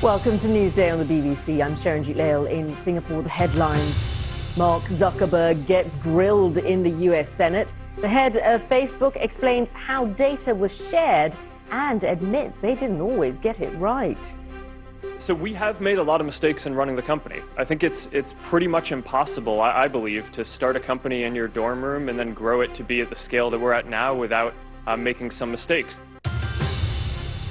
Welcome to Newsday on the BBC. I'm Sharonjit Lail in Singapore. The headlines. Mark Zuckerberg gets grilled in the US Senate. The head of Facebook explains how data was shared and admits they didn't always get it right. So we have made a lot of mistakes in running the company. I think it's pretty much impossible, I believe, to start a company in your dorm room and then grow it to be at the scale that we're at now without making some mistakes.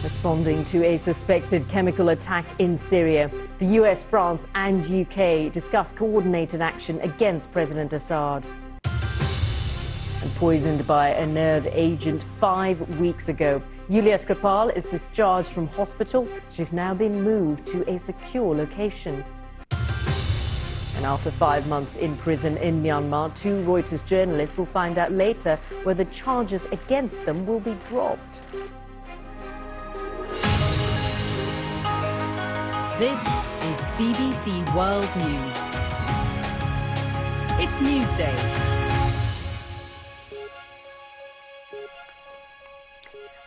Responding to a suspected chemical attack in Syria, the US, France and UK discuss coordinated action against President Assad. And poisoned by a nerve agent 5 weeks ago, Yulia Skripal is discharged from hospital. She's now been moved to a secure location. And after 5 months in prison in Myanmar, 2 Reuters journalists will find out later whether charges against them will be dropped. This is BBC World News. It's Newsday.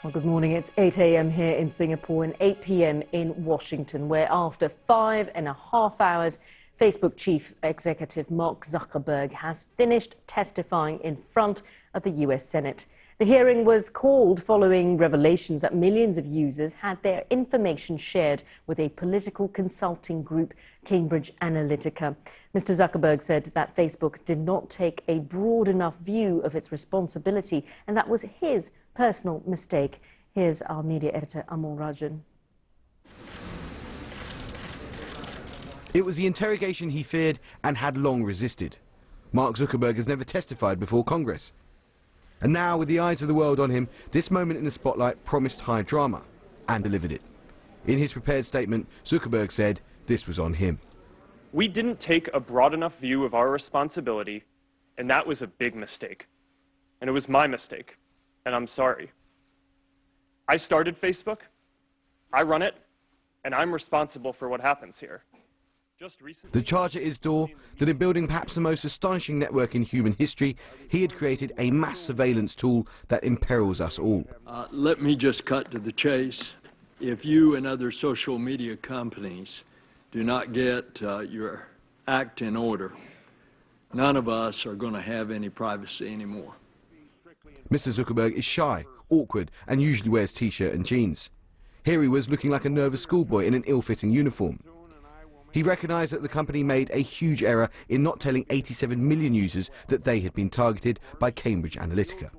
Well, good morning. It's 8 a.m. here in Singapore and 8 p.m. in Washington, where after 5.5 hours, Facebook chief executive Mark Zuckerberg has finished testifying in front of the US Senate. The hearing was called following revelations that millions of users had their information shared with a political consulting group, Cambridge Analytica. Mr. Zuckerberg said that Facebook did not take a broad enough view of its responsibility, and that was his personal mistake. Here's our media editor, Amol Rajan. It was the interrogation he feared and had long resisted. Mark Zuckerberg has never testified before Congress. And now, with the eyes of the world on him, this moment in the spotlight promised high drama, and delivered it. In his prepared statement, Zuckerberg said this was on him. We didn't take a broad enough view of our responsibility, and that was a big mistake. And it was my mistake, and I'm sorry. I started Facebook, I run it, and I'm responsible for what happens here. The charge at his door that in building perhaps the most astonishing network in human history, he had created a mass surveillance tool that imperils us all. Let me just cut to the chase. If you and other social media companies do not get your act in order, none of us are going to have any privacy anymore. Mr. Zuckerberg is shy, awkward, and usually wears t-shirt and jeans. Here he was looking like a nervous schoolboy in an ill-fitting uniform. He recognized that the company made a huge error in not telling 87 million users that they had been targeted by Cambridge Analytica.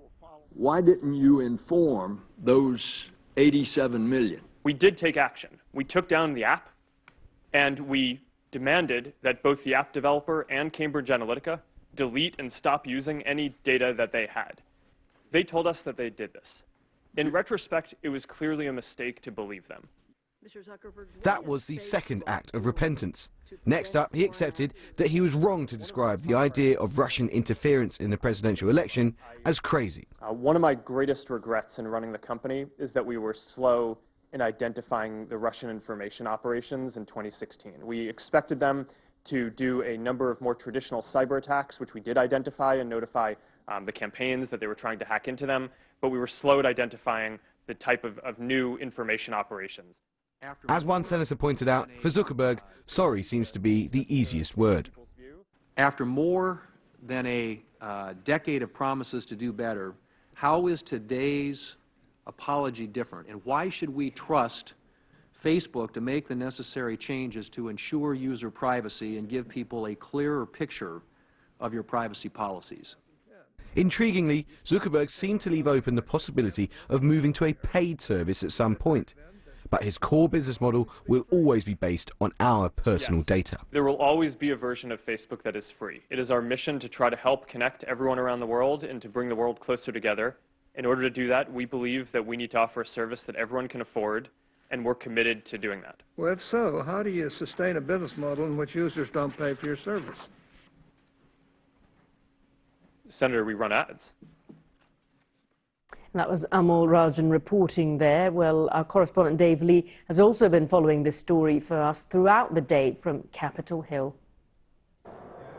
Why didn't you inform those 87 million? We did take action. We took down the app, and we demanded that both the app developer and Cambridge Analytica delete and stop using any data that they had. They told us that they did this. In retrospect, it was clearly a mistake to believe them. That was the second act of repentance. Next up, he accepted that he was wrong to describe the idea of Russian interference in the presidential election as crazy. One of my greatest regrets in running the company is that we were slow in identifying the Russian information operations in 2016. We expected them to do a number of more traditional cyber attacks, which we did identify and notify the campaigns that they were trying to hack into them, but we were slow at identifying the type of new information operations. As one senator pointed out, for Zuckerberg, sorry seems to be the easiest word. After more than a decade of promises to do better, how is today's apology different? And why should we trust Facebook to make the necessary changes to ensure user privacy and give people a clearer picture of your privacy policies? Intriguingly, Zuckerberg seemed to leave open the possibility of moving to a paid service at some point. But his core business model will always be based on our personal data. There will always be a version of Facebook that is free. It is our mission to try to help connect everyone around the world and to bring the world closer together. In order to do that, we believe that we need to offer a service that everyone can afford, and we're committed to doing that. Well, if so, how do you sustain a business model in which users don't pay for your service? Senator, we run ads. That was Amol Rajan reporting there. Well, our correspondent Dave Lee has also been following this story for us throughout the day from Capitol Hill.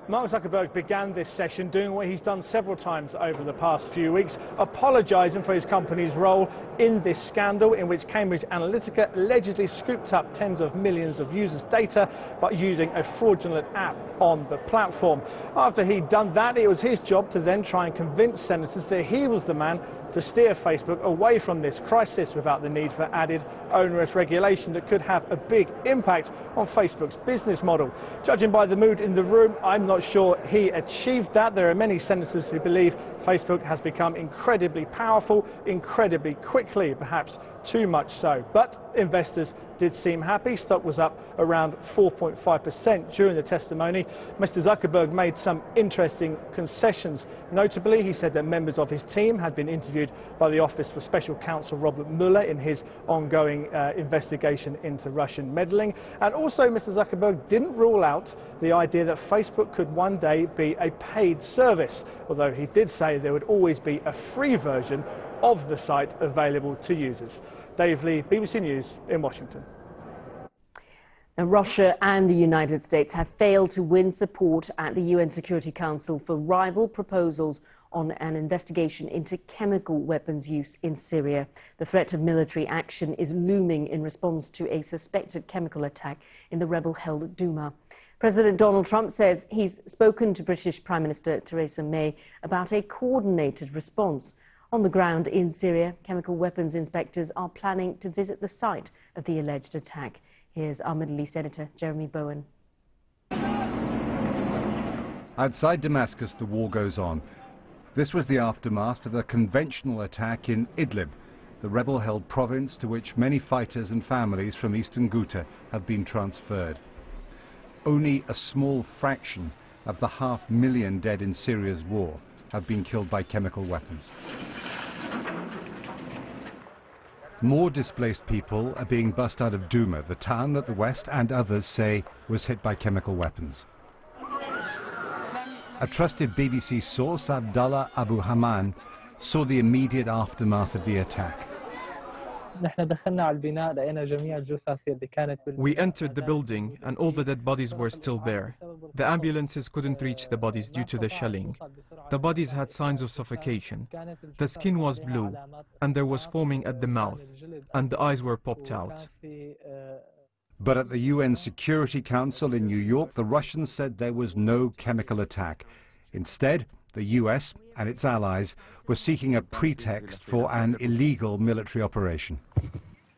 Mark Zuckerberg began this session doing what he's done several times over the past few weeks, apologising for his company's role in this scandal in which Cambridge Analytica allegedly scooped up tens of millions of users' data by using a fraudulent app on the platform. After he'd done that, it was his job to then try and convince senators that he was the man to steer Facebook away from this crisis without the need for added onerous regulation that could have a big impact on Facebook's business model. Judging by the mood in the room, I'm not sure he achieved that. There are many senators who believe Facebook has become incredibly powerful, incredibly quickly, perhaps too much so. But investors did seem happy. Stock was up around 4.5% during the testimony. Mr. Zuckerberg made some interesting concessions. Notably, he said that members of his team had been interviewed by the Office for Special Counsel Robert Mueller in his ongoing investigation into Russian meddling. And also, Mr. Zuckerberg didn't rule out the idea that Facebook could one day be a paid service, although he did say there would always be a free version of the site available to users. Dave Lee, BBC News in Washington. Now, Russia and the United States have failed to win support at the UN Security Council for rival proposals on an investigation into chemical weapons use in Syria. The threat of military action is looming in response to a suspected chemical attack in the rebel-held Douma. President Donald Trump says he's spoken to British Prime Minister Theresa May about a coordinated response. On the ground in Syria, chemical weapons inspectors are planning to visit the site of the alleged attack. Here's our Middle East editor, Jeremy Bowen. Outside Damascus, the war goes on. This was the aftermath of the conventional attack in Idlib, the rebel-held province to which many fighters and families from eastern Ghouta have been transferred. Only a small fraction of the 500,000 dead in Syria's war have been killed by chemical weapons. More displaced people are being bussed out of Douma, the town that the West and others say was hit by chemical weapons. A trusted BBC source, Abdallah Abu Haman, saw the immediate aftermath of the attack. We entered the building and all the dead bodies were still there. The ambulances couldn't reach the bodies due to the shelling. The bodies had signs of suffocation. The skin was blue and there was foaming at the mouth and the eyes were popped out. But at the UN Security Council in New York, the Russians said there was no chemical attack. Instead, the US and its allies were seeking a pretext for an illegal military operation.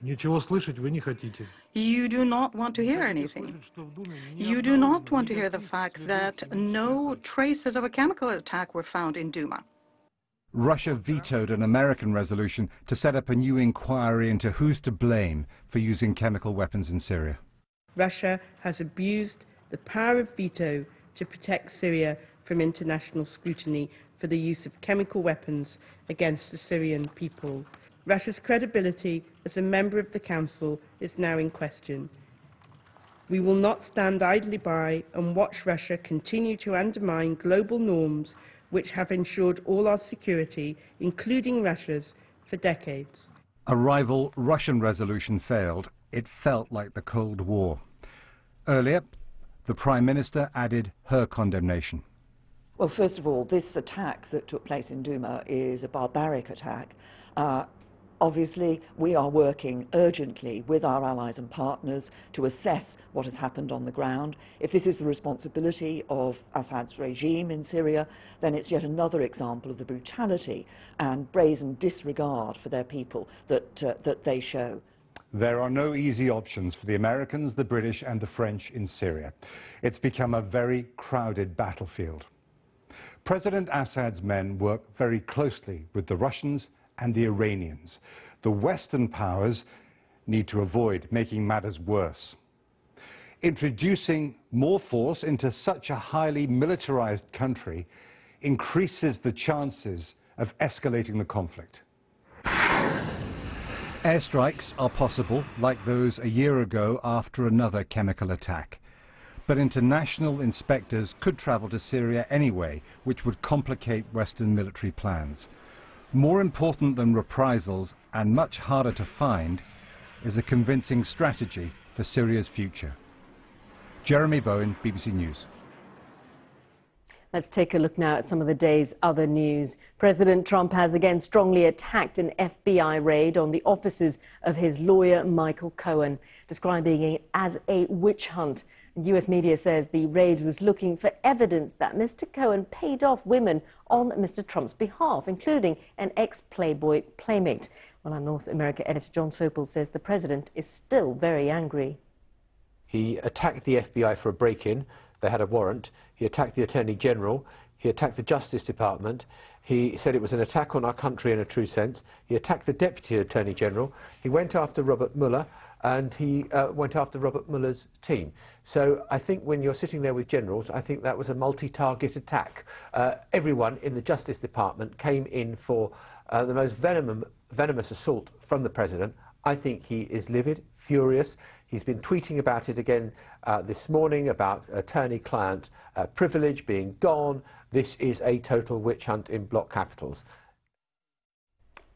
You do not want to hear anything. You do not want to hear the fact that no traces of a chemical attack were found in Douma. Russia vetoed an American resolution to set up a new inquiry into who's to blame for using chemical weapons in Syria. Russia has abused the power of veto to protect Syria from international scrutiny for the use of chemical weapons against the Syrian people. Russia's credibility as a member of the Council is now in question. We will not stand idly by and watch Russia continue to undermine global norms which have ensured all our security, including Russia's, for decades. A rival Russian resolution failed. It felt like the Cold War. Earlier, the Prime Minister added her condemnation. Well, first of all, this attack that took place in Douma is a barbaric attack. Obviously, we are working urgently with our allies and partners to assess what has happened on the ground. If this is the responsibility of Assad's regime in Syria, then it's yet another example of the brutality and brazen disregard for their people that they show. There are no easy options for the Americans, the British and the French in Syria. It's become a very crowded battlefield. President Assad's men work very closely with the Russians and the Iranians. The Western powers need to avoid making matters worse. Introducing more force into such a highly militarized country increases the chances of escalating the conflict. Airstrikes are possible, like those a year ago after another chemical attack. But international inspectors could travel to Syria anyway, which would complicate Western military plans. More important than reprisals, and much harder to find, is a convincing strategy for Syria's future. Jeremy Bowen, BBC News. Let's take a look now at some of the day's other news. President Trump has again strongly attacked an FBI raid on the offices of his lawyer, Michael Cohen, describing it as a witch hunt. U.S. media says the raid was looking for evidence that Mr. Cohen paid off women on Mr. Trump's behalf, including an ex-Playboy playmate. Well, our North America editor John Sopel says the president is still very angry. He attacked the FBI for a break-in. They had a warrant. He attacked the Attorney General. He attacked the Justice Department. He said it was an attack on our country in a true sense. He attacked the Deputy Attorney General. He went after Robert Mueller, and he went after Robert Mueller's team. So I think when you're sitting there with generals, I think that was a multi-target attack. Everyone in the Justice Department came in for the most venomous assault from the President. I think he is livid, furious. He's been tweeting about it again this morning, about attorney-client privilege being gone. This is a total witch hunt in block capitals.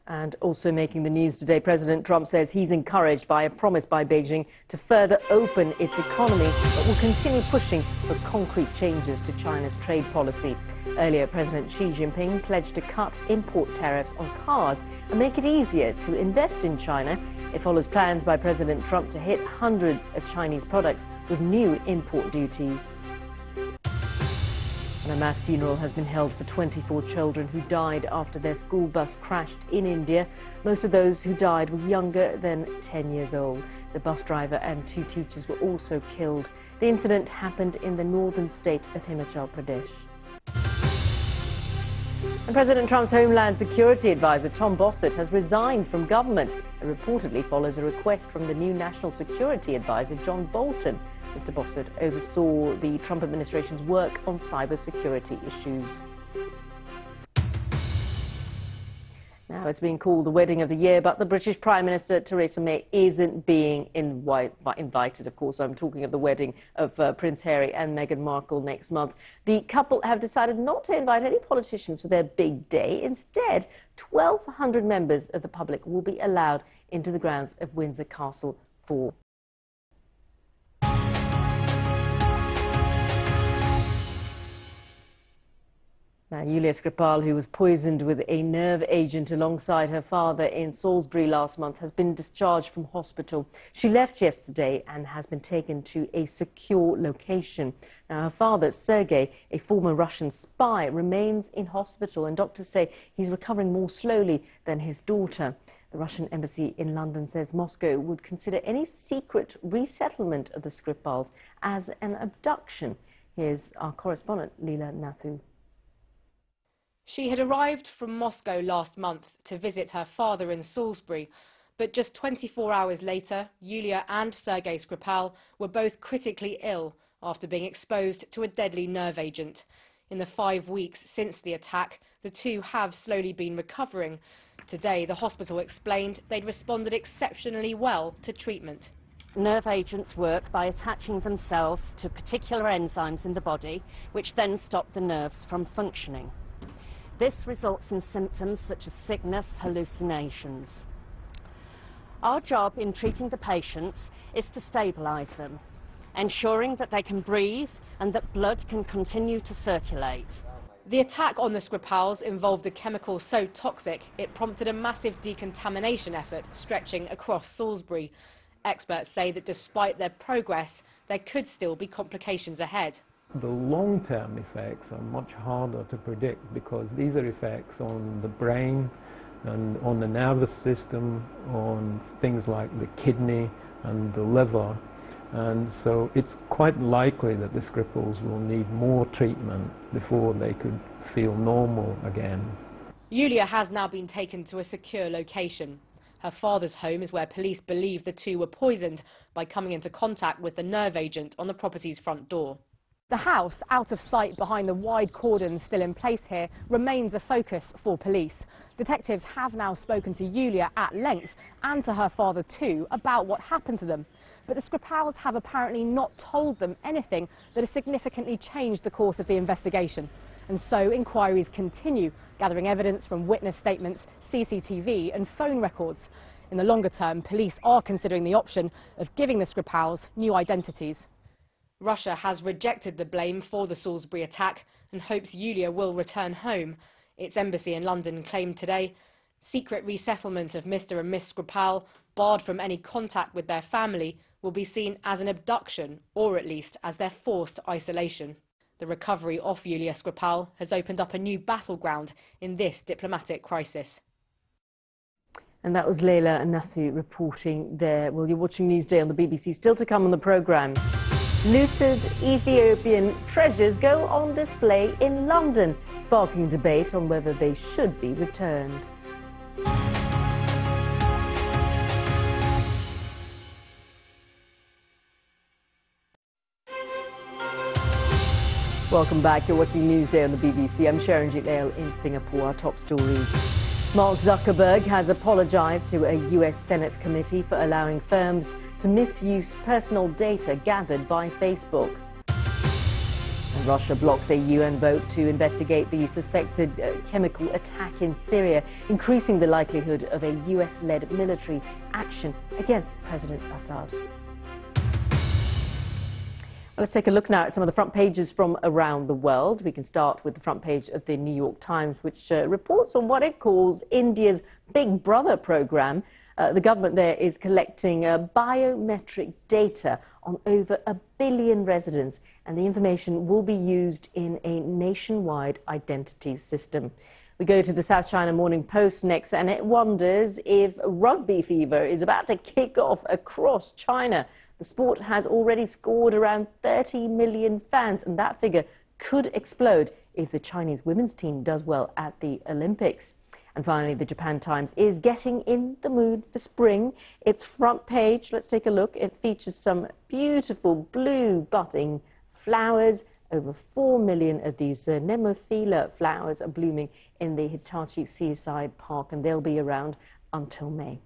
And also making the news today, President Trump says he's encouraged by a promise by Beijing to further open its economy, but will continue pushing for concrete changes to China's trade policy. Earlier, President Xi Jinping pledged to cut import tariffs on cars and make it easier to invest in China. It follows plans by President Trump to hit hundreds of Chinese products with new import duties. And a mass funeral has been held for 24 children who died after their school bus crashed in India. Most of those who died were younger than 10 years old. The bus driver and 2 teachers were also killed. The incident happened in the northern state of Himachal Pradesh. And President Trump's Homeland Security Advisor Tom Bossert has resigned from government. It reportedly follows a request from the new National Security Advisor John Bolton. Mr. Bossert oversaw the Trump administration's work on cybersecurity issues. Now, it's being called the wedding of the year, but the British Prime Minister Theresa May isn't being invited. Of course, I'm talking of the wedding of Prince Harry and Meghan Markle next month. The couple have decided not to invite any politicians for their big day. Instead, 1,200 members of the public will be allowed into the grounds of Windsor Castle for Now, Yulia Skripal, who was poisoned with a nerve agent alongside her father in Salisbury last month, has been discharged from hospital. She left yesterday and has been taken to a secure location. Now, her father, Sergei, a former Russian spy, remains in hospital, and doctors say he's recovering more slowly than his daughter. The Russian embassy in London says Moscow would consider any secret resettlement of the Skripals as an abduction. Here's our correspondent, Leela Nathu. She had arrived from Moscow last month to visit her father in Salisbury, but just 24 hours later, Yulia and Sergei Skripal were both critically ill after being exposed to a deadly nerve agent. In the 5 weeks since the attack, the two have slowly been recovering. Today, the hospital explained they'd responded exceptionally well to treatment. Nerve agents work by attaching themselves to particular enzymes in the body, which then stop the nerves from functioning. This results in symptoms such as sickness, hallucinations. Our job in treating the patients is to stabilize them, ensuring that they can breathe and that blood can continue to circulate. The attack on the Skripals involved a chemical so toxic it prompted a massive decontamination effort stretching across Salisbury. Experts say that despite their progress, there could still be complications ahead. The long-term effects are much harder to predict because these are effects on the brain and on the nervous system, on things like the kidney and the liver. And so it's quite likely that the Skripals will need more treatment before they could feel normal again. Yulia has now been taken to a secure location. Her father's home is where police believe the two were poisoned by coming into contact with the nerve agent on the property's front door. The house, out of sight behind the wide cordon still in place here, remains a focus for police. Detectives have now spoken to Yulia at length, and to her father too, about what happened to them. But the Skripals have apparently not told them anything that has significantly changed the course of the investigation. And so inquiries continue, gathering evidence from witness statements, CCTV and phone records. In the longer term, police are considering the option of giving the Skripals new identities. Russia has rejected the blame for the Salisbury attack and hopes Yulia will return home. Its embassy in London claimed today secret resettlement of Mr. and Miss Skripal, barred from any contact with their family, will be seen as an abduction, or at least as their forced isolation. The recovery of Yulia Skripal has opened up a new battleground in this diplomatic crisis. And that was Leila Nathu reporting there. Well, you're watching Newsday on the BBC. Still to come on the programme. Looted Ethiopian treasures go on display in London, sparking debate on whether they should be returned. Welcome back. You're watching Newsday on the BBC. I'm Sharon Jitlail in Singapore. Our top stories. Mark Zuckerberg has apologized to a US Senate committee for allowing firms to misuse personal data gathered by Facebook. And Russia blocks a UN vote to investigate the suspected chemical attack in Syria, increasing the likelihood of a US-led military action against President Assad. Well, let's take a look now at some of the front pages from around the world. We can start with the front page of the New York Times, which reports on what it calls India's Big Brother program. The government there is collecting biometric data on over 1 billion residents, and the information will be used in a nationwide identity system. We go to the South China Morning Post next, and it wonders if rugby fever is about to kick off across China. The sport has already scored around 30 million fans, and that figure could explode if the Chinese women's team does well at the Olympics. And finally, the Japan Times is getting in the mood for spring. Its front page, let's take a look. It features some beautiful blue budding flowers. Over 4 million of these Nemophila flowers are blooming in the Hitachi Seaside Park, and they'll be around until May.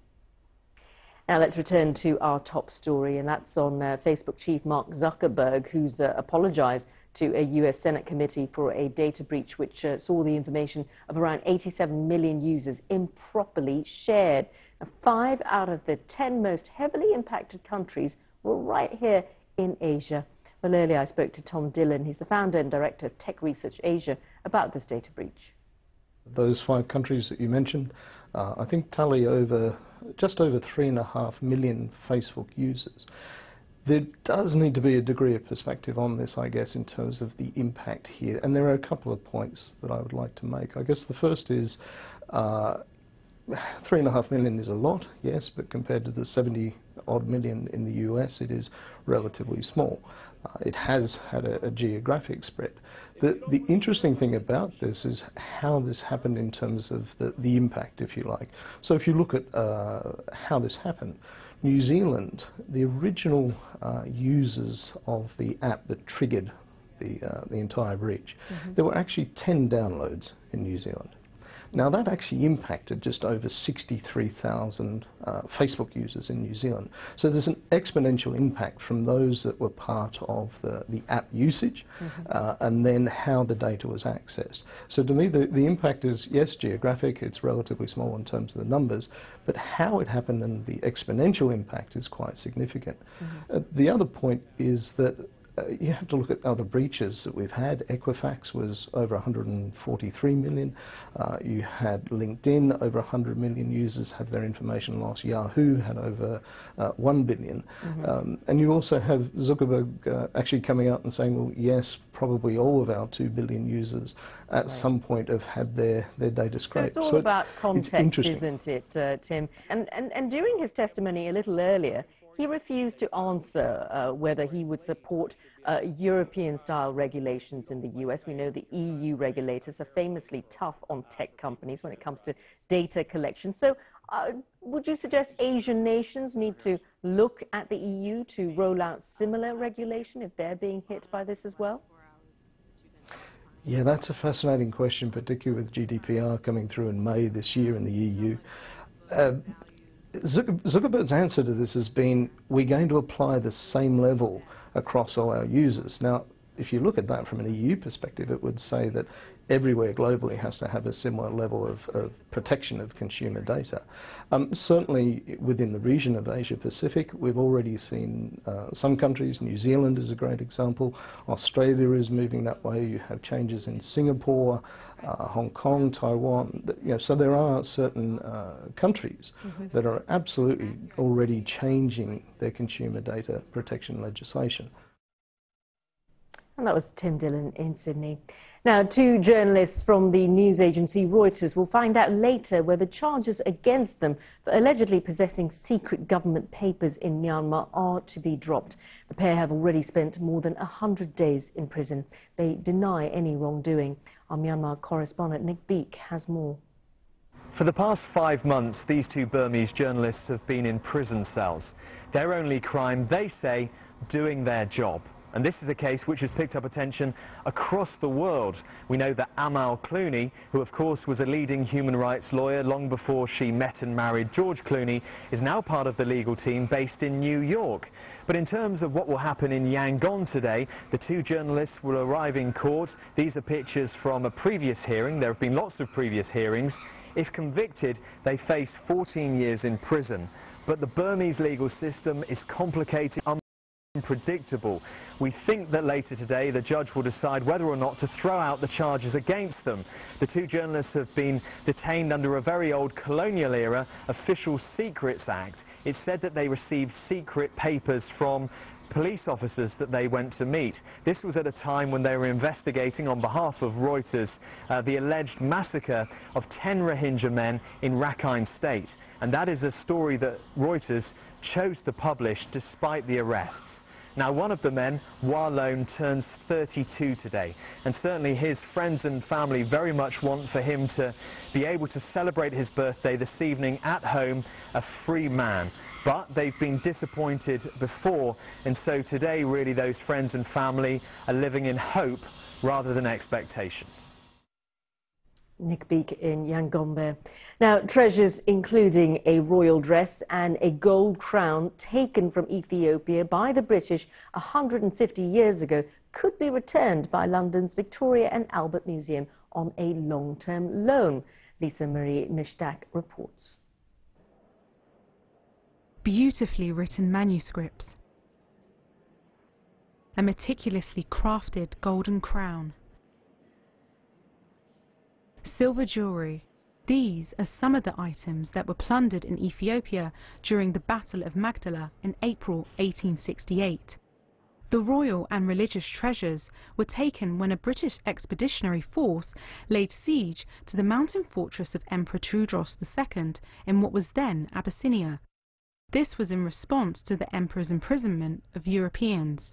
Now let's return to our top story, and that's on Facebook chief Mark Zuckerberg, who's apologized to a US Senate committee for a data breach which saw the information of around 87 million users improperly shared. Now, 5 out of the 10 most heavily impacted countries were right here in Asia. Well, earlier I spoke to Tom Dillon. He's the founder and director of Tech Research Asia about this data breach. Those 5 countries that you mentioned, I think tally just over 3.5 million Facebook users. There does need to be a degree of perspective on this, I guess, in terms of the impact here. And there are a couple of points that I would like to make. I guess the first is 3.5 million is a lot, yes, but compared to the 70-odd million in the US, it is relatively small. It has had a geographic spread. The interesting thing about this is how this happened in terms of the impact, if you like. So if you look at how this happened, New Zealand, the original users of the app that triggered the entire breach, there were actually 10 downloads in New Zealand. Now that actually impacted just over 63,000 Facebook users in New Zealand. So there's an exponential impact from those that were part of the app usage and then how the data was accessed. So to me the impact is, yes, geographic, it's relatively small in terms of the numbers, but how it happened and the exponential impact is quite significant. The other point is that you have to look at other breaches that we've had. Equifax was over 143 million. You had LinkedIn, over 100 million users have their information lost. Yahoo had over 1 billion. And you also have Zuckerberg actually coming out and saying, well, yes, probably all of our 2 billion users at some point have had their data scraped. So it's all about context, isn't it, Tim? And during his testimony a little earlier, he refused to answer whether he would support European-style regulations in the US. We know the EU regulators are famously tough on tech companies when it comes to data collection. So would you suggest Asian nations need to look at the EU to roll out similar regulation if they're being hit by this as well? Yeah, that's a fascinating question, particularly with GDPR coming through in May this year in the EU. Zuckerberg's answer to this has been, we're going to apply the same level across all our users. Now, if you look at that from an EU perspective, it would say that everywhere globally has to have a similar level of protection of consumer data. Certainly within the region of Asia Pacific, we've already seen some countries, New Zealand is a great example, Australia is moving that way, you have changes in Singapore, Hong Kong, Taiwan, so there are certain countries that are absolutely already changing their consumer data protection legislation. And that was Tim Dillon in Sydney. Now, 2 journalists from the news agency Reuters will find out later whether charges against them for allegedly possessing secret government papers in Myanmar are to be dropped. The pair have already spent more than 100 days in prison. They deny any wrongdoing. Our Myanmar correspondent Nick Beake has more. For the past 5 months, these 2 Burmese journalists have been in prison cells. Their only crime, they say, doing their job. And this is a case which has picked up attention across the world. We know that Amal Clooney, who of course was a leading human rights lawyer long before she met and married George Clooney, is now part of the legal team based in New York. But in terms of what will happen in Yangon today, the 2 journalists will arrive in court. These are pictures from a previous hearing. There have been lots of previous hearings. If convicted, they face 14 years in prison. But the Burmese legal system is complicated, unpredictable. We think that later today the judge will decide whether or not to throw out the charges against them. The 2 journalists have been detained under a very old colonial era Official Secrets Act. It said that they received secret papers from police officers that they went to meet. This was at a time when they were investigating on behalf of Reuters the alleged massacre of 10 Rohingya men in Rakhine State. And that is a story that Reuters chose to publish despite the arrests. Now, one of the men, Wa Lone, turns 32 today, and certainly his friends and family very much want for him to be able to celebrate his birthday this evening at home, a free man. But they've been disappointed before, and so today really those friends and family are living in hope rather than expectation. Nick Beake in Yangon there. Now, treasures including a royal dress and a gold crown taken from Ethiopia by the British 150 years ago could be returned by London's Victoria and Albert Museum on a long-term loan. Lisa Marie Mishtak reports. Beautifully written manuscripts, a meticulously crafted golden crown, silver jewellery. These are some of the items that were plundered in Ethiopia during the Battle of Magdala in April 1868. The royal and religious treasures were taken when a British expeditionary force laid siege to the mountain fortress of Emperor Tewodros II in what was then Abyssinia. This was in response to the emperor's imprisonment of Europeans.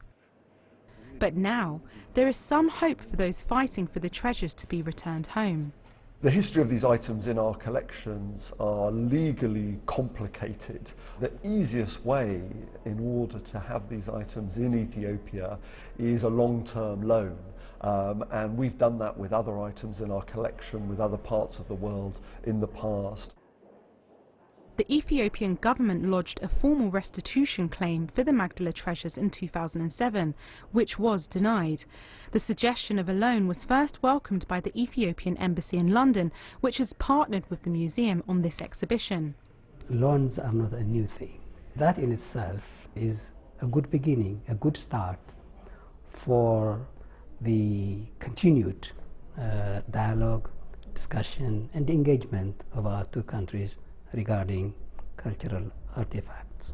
But now there is some hope for those fighting for the treasures to be returned home. The history of these items in our collections are legally complicated. The easiest way in order to have these items in Ethiopia is a long-term loan. And we've done that with other items in our collection, with other parts of the world in the past. The Ethiopian government lodged a formal restitution claim for the Magdala treasures in 2007, which was denied. The suggestion of a loan was first welcomed by the Ethiopian embassy in London, which has partnered with the museum on this exhibition. Loans are not a new thing. That in itself is a good beginning, a good start for the continued dialogue, discussion and engagement of our 2 countries regarding cultural artifacts.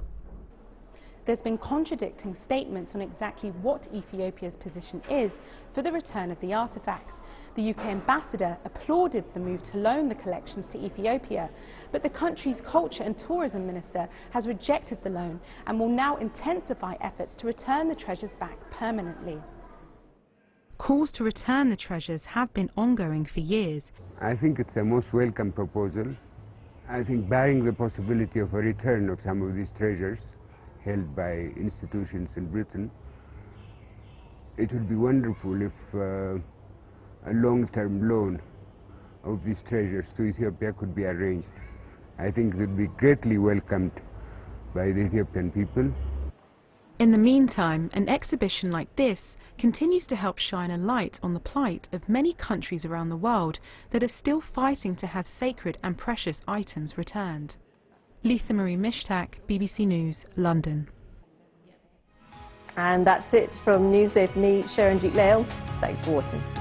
There's been contradicting statements on exactly what Ethiopia's position is for the return of the artifacts. The UK ambassador applauded the move to loan the collections to Ethiopia, but the country's culture and tourism minister has rejected the loan and will now intensify efforts to return the treasures back permanently. Calls to return the treasures have been ongoing for years. I think it's a most welcome proposal. I think barring the possibility of a return of some of these treasures held by institutions in Britain, it would be wonderful if a long-term loan of these treasures to Ethiopia could be arranged. I think it would be greatly welcomed by the Ethiopian people. In the meantime, an exhibition like this continues to help shine a light on the plight of many countries around the world that are still fighting to have sacred and precious items returned. Lisa Marie Mishtak, BBC News, London. And that's it from Newsday for me, Sharon Jeet Lail. Thanks for watching.